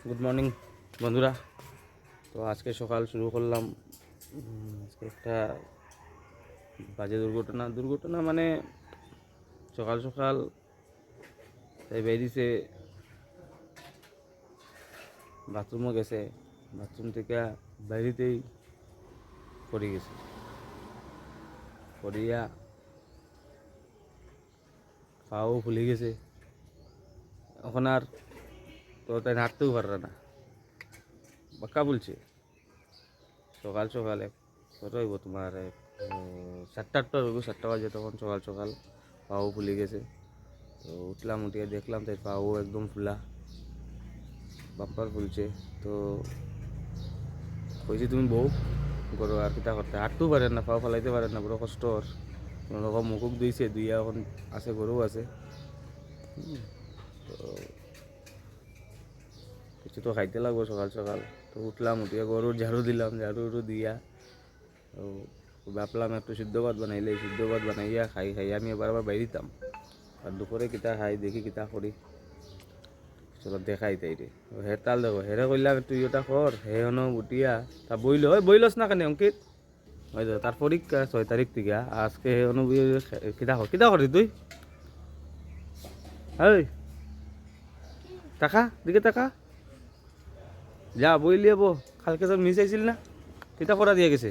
Good morning বন্ধুরা। তো আজকে সকাল শুরু করলাম। আজকে একটা বাজে দুর্ঘটনা মানে সকাল সকাল এই বেরিয়েছে, বাথরুমও গেছে, বাথরুম থেকে বাইরেতেই পড়ে গেছে। পড়িয়া পাও ফুলে গেছে। এখন আর তো তাই হাঁটতেও পারবে না, বাক্কা বলছে। সকাল সকাল কত হইব তোমার 7টা হইব, 7টা বাজে তখন সকাল সকাল পাও ফুলে গেছে। তো উঠলাম, উঠিয়ে দেখলাম তাই পাও একদম ফুলা, বাম্পার ফুলছে। তো কইছি তুমি বউ করো আর কিতা করতে, হাঁটতেও পারেন না, পাও ফেলাইতে পারেন না, বড় কষ্ট। আর কোনোরকম মুখুক ধুইছে, ধুইয়া এখন আছে, গরু আছে। তো কিছু তো খাইতে লাগবো সকাল সকাল। তো উঠলাম, উঠিয়া গরুর ঝাড়ু দিলাম, ঝাড়ু দিয়া তো ভাবলাম একটু সিদ্ধ ভাত বানাইলে, সিদ্ধ ভাত বানাইয়া খাই আমি এবার আবার বাইরে দিতাম। আর দুপুরে কিতা খাই দেখি, কিতা করি চলো দেখাই তাই রে। হের তাল দেখো, হেরে কইলাম তুই ওটা কর, হে হনো উঠিয়া তা বইল, ওই বইলস না কেন অঙ্কিত, ওই তো তার পরীক্ষা 6 তারিখ থেকে। আজকে হনো কিতা করছি তুই? ওই টাকা দিকে টাকা যা বইলি বো, কালকে তোর মিস আইছিল না, কিতা করা দিয়ে গেছে?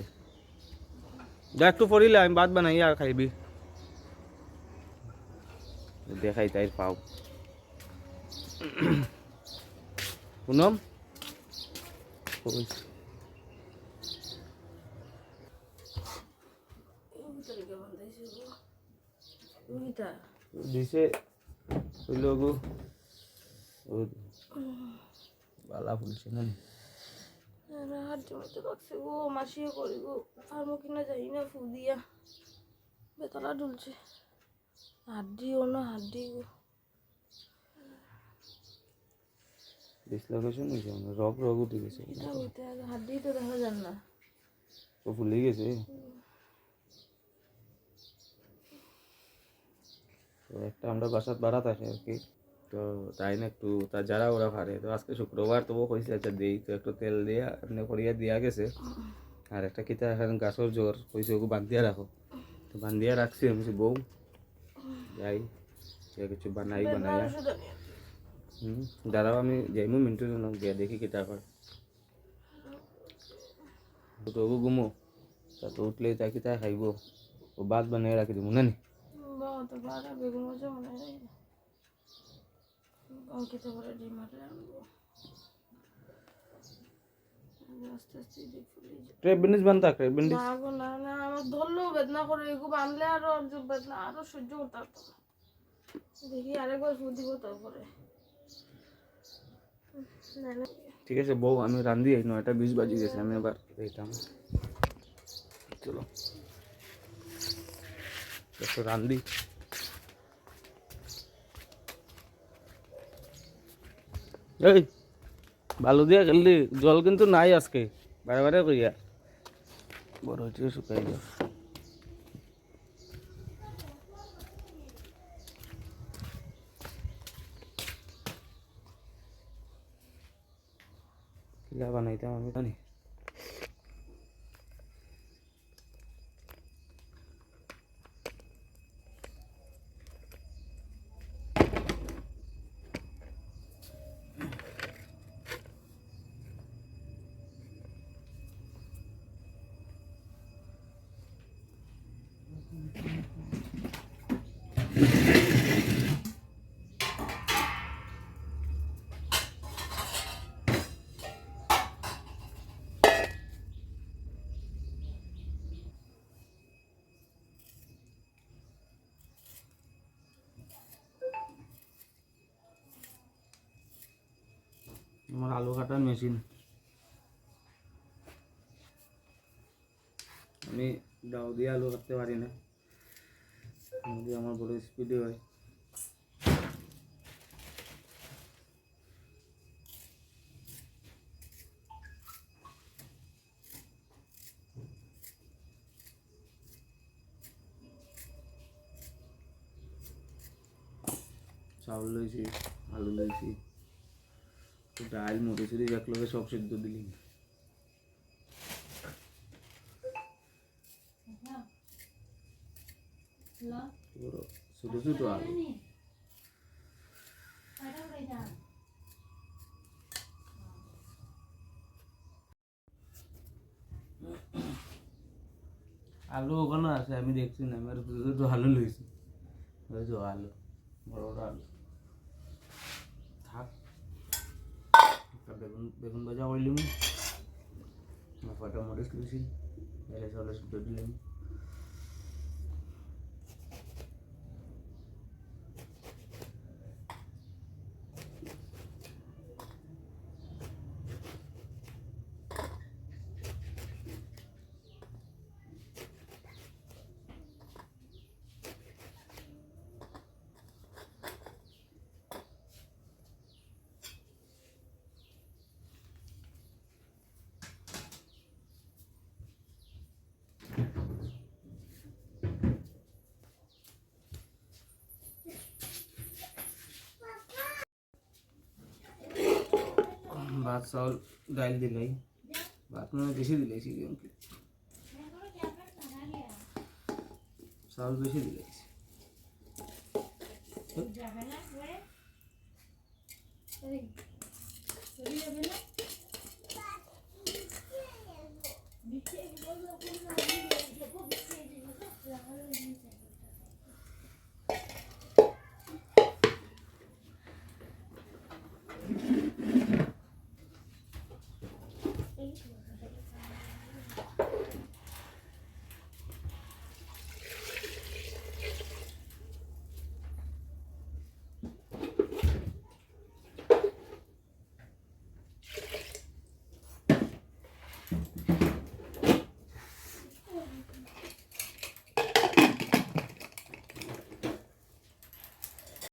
যা একটু পড়িলে আমি ভাত বানাই আর খাইবি। দেখাই তাই পাও পুনম দিছে হইল গো, বালা ফুলছে না হাত জমিতে রাখছে গো, মাসিও করি গো, ফার্মো কিনা যাই না, ফু দিয়া বেতলা ডুলছে, হাড্ডিও না হাড্ডি গো। ডিসলোকেশন হয়েছে, রগ উঠে গেছে, এটা হইতে হাড্ডি তো দেখা যান না, ও ফুলে গেছে। তো একটা আমরা বাসাত বাড়া থাকে আর কি, তো তাই না একটু তা যারা ওরা ভারে। তো আজকে শুক্রবার, তবু কইছে আচ্ছা দেই, তো একটু তেল দিয়া এমনি করিয়া দিয়া গেছে। আর একটা কিতা এখন গাছের জ্বর কইছে, ওকে বান্ধিয়া রাখো। তো বান্ধিয়া রাখছি আমি, বউ যাই কিছু বানাইয়া দাঁড়াও, আমি যাইমু মিন্টুর জন্য গিয়া দেখি কিতা করে। তবু ঘুমো, তা তো উঠলেই তা কিতা খাইব, ও ভাত বানিয়ে রাখি দিব না নি। তো বারা বেগুন মজা মনে হয় অঙ্কিতে করে ডিম মারলে আনবো, আস্তে আস্তে ফুলে যায়। ক্রেপ ব্যান্ডেজ বানতা, ক্রেপ ব্যান্ডেজ না গো না না, আমার ধরলেও বেদনা করে, এগুলো বানলে আরো বেদনা আরো সহ্য করতে পারতো না। দেখি আরেকবার ফু দিব তারপরে। ঠিক আছে বউ, আমি রান্ধি, 9টা 20 বাজে গেছে, আমি আবার এইটাম চলো একটু রান্ধি। এই বালু দিয়া খেললি, জল কিন্তু নাই আজকে, বারে বারে কইয়া বড় হইতে শুকাই যাও। কিলা বানাইতাম আমি জানি। আমার আলু কাটার মেশিন, আমি দাও দিয়ে আলু কাটতে পারি না, যদি আমার বড় স্পিডে হয়। চাউল লইছি, আলু লইছি, ডাল মরিচ একলগে সব সিদ্ধ দিলি ছোট ছোট আলু আলু ওখানে আছে আমি দেখছি না আমি আর ছোট ছোট আলু লইছি ওই যে আলু বড় বড় আলু থাক একটা বেগুন বেগুন ভাজা করলিম ফাটা মরিচ লইছি এলে চলে সিদ্ধ দিলাম ভাত চাউল ডাইল দিলাই ভাত মানে বেশি দিলাইছি চাউল বেশি দিলাইছি যাবে না